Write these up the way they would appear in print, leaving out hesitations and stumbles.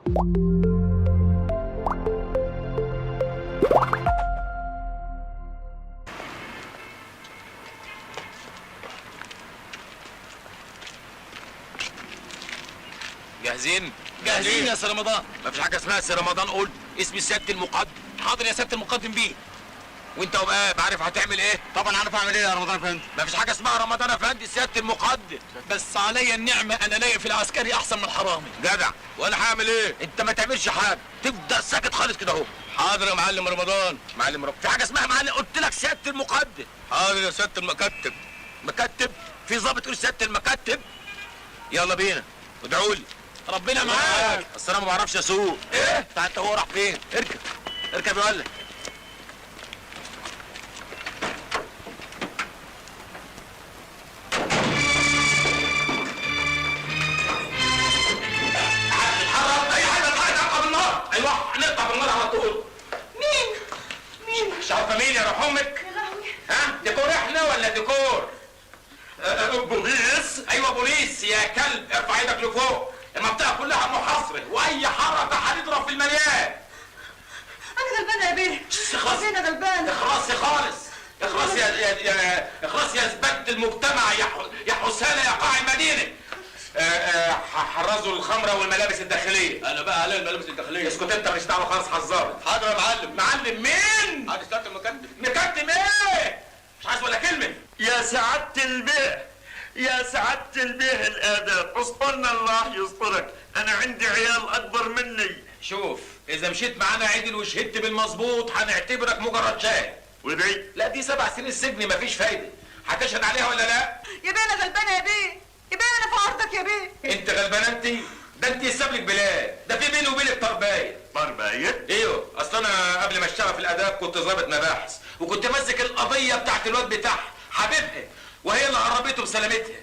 جاهزين؟ جاهزين يا سي رمضان. مفيش حاجه اسمها سي رمضان، قول اسم سياده المقدم. حاضر يا سياده المقدم بيه. وانت وبقى عارف هتعمل ايه؟ طبعا عارف اعمل ايه يا رمضان افندي. مفيش حاجه اسمها رمضان افندي سياده المقدم. بس عليا النعمه انا لاقي في العسكري احسن من الحرامي. جدع. وانا هعمل ايه؟ انت ما تعملش حاجه، تبدا ساكت خالص كده اهو. حاضر يا معلم رمضان. معلم رمضان، في حاجه اسمها معلم؟ قلت لك سياده المقدم. حاضر يا سياده المكتب. مكتب؟ في ضابط يقول سياده المكتب؟ يلا بينا، ادعوا لي. ربنا معاك. اصل انا ما بعرفش اسوق. ايه؟ انت هو راح فين؟ اركب اركب يا ولد. اتحرك اي حاجه تقطع بالنار. ايوه هنقطع بالنار على طول. مين؟ مش عارفه مين يا روح امك؟ يا لهوي. ها؟ ديكور احنا ولا ديكور؟ بوليس؟ ايوه بوليس يا كلب. ارفع ايدك لفوق. المنطقة كلها محاصرة وأي حركة هنضرب في المليان. أنا غلبانة يا بيه. اخلص. أنا غلبانة. اخلصي خالص. اخلصي يا زبالة المجتمع يا حسالة يا قاع المدينة. حرزوا الخمرة والملابس الداخلية. أنا بقى علي الملابس الداخلية. اسكت أنت مش دعوة خالص حذرت. حاضر يا معلم. معلم مين؟ هذا سيادة المكتب. مكتب إيه؟ مش عايز ولا كلمة. يا سعادة البيه، يا سعادة البيه الآداب، اسطرنا الله يسترك، أنا عندي عيال أكبر مني. شوف، إذا مشيت معانا عدل وشهدت بالمظبوط هنعتبرك مجرد شاهد. ودي؟ لا دي 7 سنين سجن مفيش فايدة. هتشهد عليها ولا لا؟ يا بيه أنا غلبانة يا بيه. يا بيه أنا في عرضك يا بيه. أنت غلبانة أنت؟ ده أنت يساب لك بلاد، ده في بيني وبينك طرباية. طرباية؟ ايوه، اصل انا قبل ما اشتغل في الاداب كنت ضابط مباحث، وكنت ماسك القضيه بتاعت الواد بتاعها حبيبها، وهي اللي قربته بسلامتها.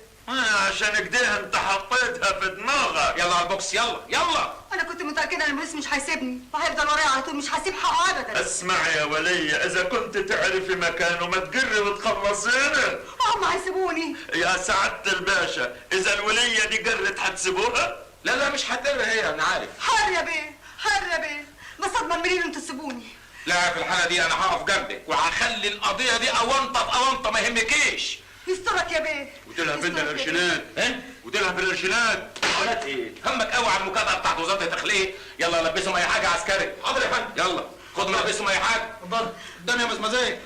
عشان كده انت حطيتها في دماغك. يلا على البوكس، يلا. أنا كنت متأكدة إن البوليس مش هيسيبني، وهيفضل ورايا على طول، مش هسيب حقه أبدا. اسمع يا ولية، إذا كنت تعرفي مكانه ما تقري وتخلصينه. هم هيسيبوني. يا سعادة الباشا، إذا الولية دي قرت هتسيبوها؟ لا مش هتقدر هي، انا عارف. حر يا بيه، حر يا بيه، بس أضمن منين انتوا تسيبوني. لا في الحاله دي انا هقف جنبك وهخلي القضيه دي اونطه ما يهمكيش. يسترك يا بيه. وديلها بين القرشينات. ايه؟ وديلها بالقرشينات. قناه ايه؟ همك قوي على المكافاه بتاعت وزاره الداخليه. يلا لبسهم اي حاجه عسكري. حاضر يا فندم. يلا خد لبسهم اي حاجه. اتفضل. قدامي يا مزمزاج.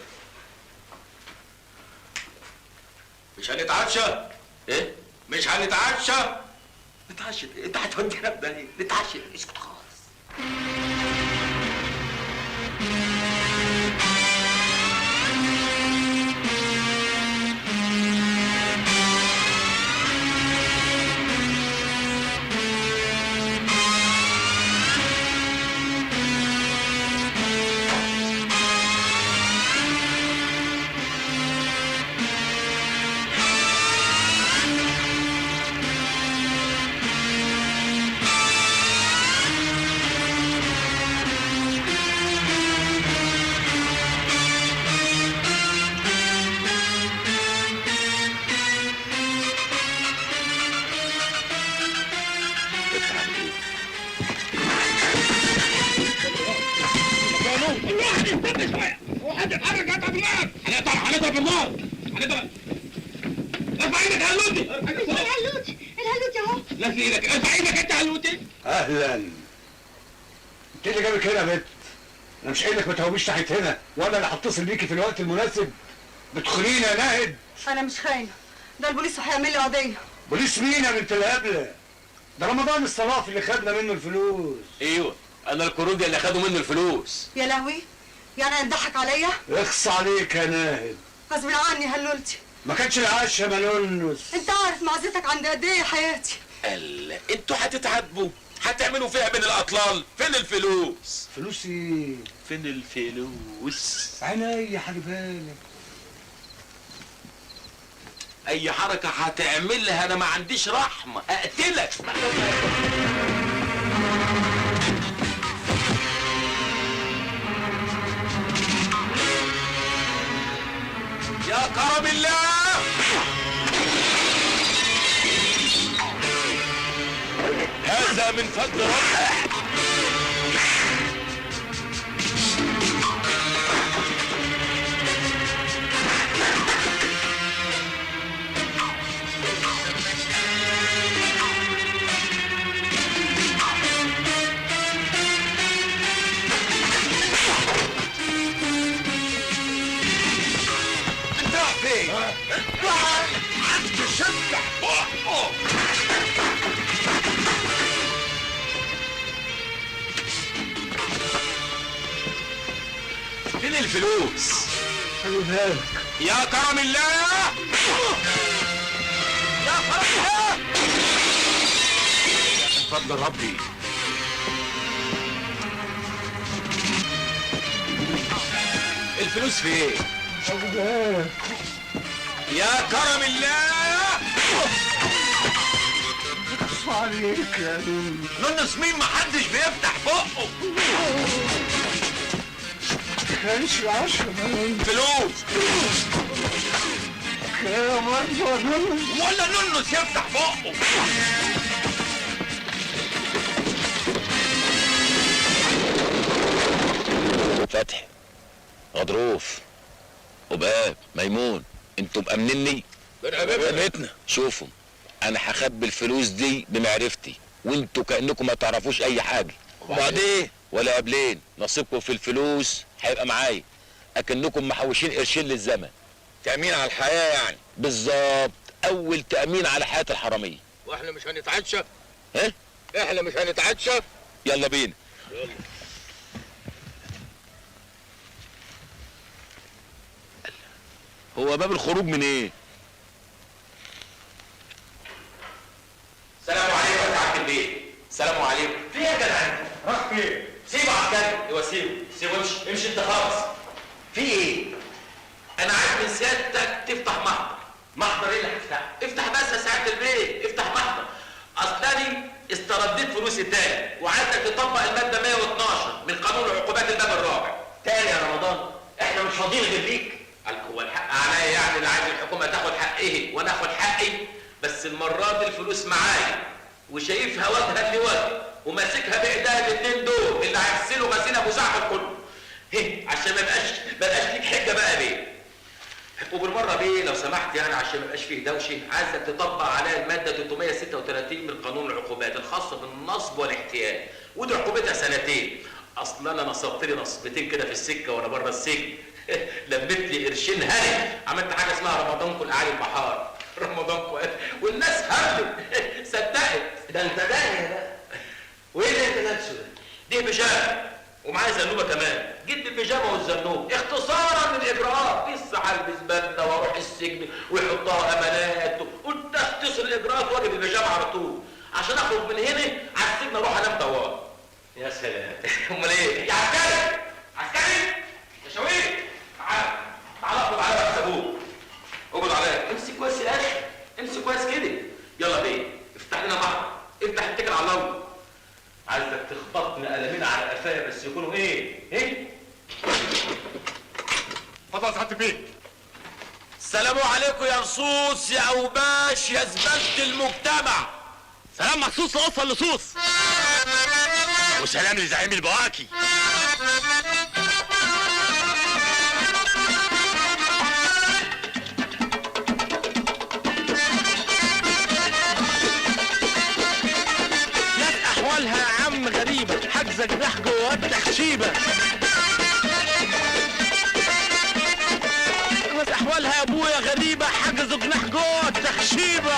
مش هنتعشى؟ ايه؟ مش هنتعشى؟ نتعشى؟ انت هتودينا في داهيه. نتعشى؟ اسكت خالص. هنضرب بالنار. ارفع ايدك يا هلوتي. الهلوتي اهو. لا في ايدك، ارفع ايدك انت يا هلوتي. اهلا. انت اللي جابك هنا يا بنت؟ انا مش قايل لك ما تهوبيش ناحيه هنا، وانا اللي هتصل بيكي في الوقت المناسب. بتخونيني يا ناهد. انا مش خاينه، ده البوليس هيعمل لي قضيه. بوليس مين يا بنت الهبله؟ ده رمضان الصراف اللي خدنا منه الفلوس. ايوه انا الكروجي اللي خدوا منه الفلوس. يا لهوي، يعني هتضحك عليا؟ اخص عليك يا ناهد. غصب عني هلولتي. ما كانش العشا ملونس. انت عارف معزتك عند قد ايه يا حياتي. قال انتوا هتتعاتبوا، هتعملوا فيها بين الاطلال. فين الفلوس؟ فلوس ايه؟ فين الفلوس؟ عينيا حبيبالك. اي حركه هتعملها انا ما عنديش رحمه، اقتلك. يا كرم الله. هذا من فضل ربك. فين الفلوس؟ خليها لك. يا كرم الله، يا كرم الله، من فضل ربي. الفلوس في ايه؟ خليها لك. يا كرم الله، اخص عليك يا نون. نونس مين؟ محدش بيفتح بقه. كانش 10 ملايين فلوس يا برضه نون. ولا نونس يفتح بقه. فتحي، غضروف، وباب، ميمون، انتوا مأمنيني؟ بنتنا. شوفوا، انا هخبي الفلوس دي بمعرفتي، وانتوا كأنكم ما تعرفوش اي حاجة. وبعدين ولا قبلين نصيبكم في الفلوس هيبقى معايا، اكنكم محوشين قرشين للزمن. تأمين على الحياة يعني. بالظبط، اول تأمين على حياة الحرامية. واحنا مش هنتعشى؟ ها؟ احنا مش هنتعشى؟ يلا بينا. يلا. هو باب الخروج من ايه؟ السلام عليكم يا سعادة البيت. السلام عليكم. في ايه يا جدع؟ راح فين؟ سيبه عسكري. ايوه سيبه امشي انت خالص. في ايه؟ انا عايز من سيادتك تفتح محضر. محضر ايه اللي هفتحه؟ افتح بس يا سعادة البيت، افتح محضر. اصلاني استرديت فلوسي تاني، وعايزك تطبق المادة 112 من قانون عقوبات الباب الرابع. تاني يا رمضان؟ احنا مش فاضيين غير ليك. هو الحق عليا يعني، اللي عايز الحكومة تاخد حقه وانا اخد حقي، بس المرة دي الفلوس معايا وشايفها وجها لوجه وماسكها بايديا الاثنين دول اللي هيغسلوا غسيل ابو زعفر كله. عشان ما يبقاش ليك حجه بقى بيه. وبالمره بيه لو سمحت يعني، عشان ما يبقاش فيه دوشه، عايزك تطبق عليا الماده 336 من قانون العقوبات الخاصه بالنصب والاحتيال، ودي عقوبتها سنتين. اصل انا نصبت لي نصبتين كده في السكه وانا بره السجن. لميت لي قرشين هاني، عملت حاجه اسمها رمضانكو الاعلى البحار. رمضانكو والناس هبلت صدقت. ده انت داهيه بقى. وايه اللي انت لابسه ده؟ دي بيجامه ومعايا زنوبه كمان. جبت البيجامه والزنوب اختصارا للاجراءات. لسه هلبس بدله واروح السجن ويحطها امانات، قلت اختصر الاجراءات واجيب البيجامه على طول عشان اخرج من هنا على السجن اروح انام طوال. يا سلام. امال ايه؟ يا عسكري عسكري يا شويق، تعال اقبض عليا بقى ابوك. اقبض عليا. امسك كويس يا اخي، امسك كويس كده. يلا بيه افتح لنا بعض، افتح اتكل على الله. عايزك تخبطني قلمين على قفايا بس يكونوا ايه؟ اتفضل يا سعادة البيت. السلام عليكم يا لصوص يا اوباش يا زبالة المجتمع. سلام مخصوص لاصل لصوص. وسلام لزعيم البواكي. ناس احوالها يا عم غريبه، حاجزه جناح جوه التخشيبه. ناس احوالها يا ابويا غريبه، حجزوا جناح جوه التخشيبه.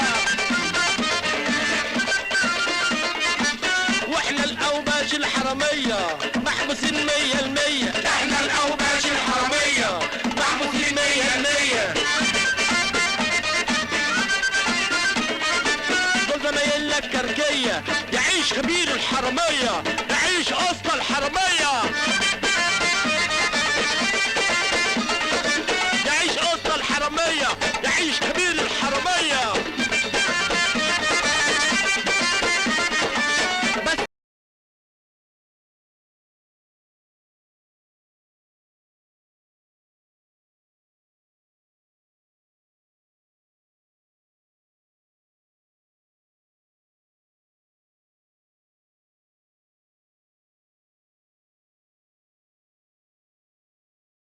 واحنا الاوباش الحراميه محبوسين 100%. احنا الاوباش الحراميه محبوسين 100%. دول زمايلنا الكركيه، يعيش خبير الحراميه، يعيش اصل الحراميه.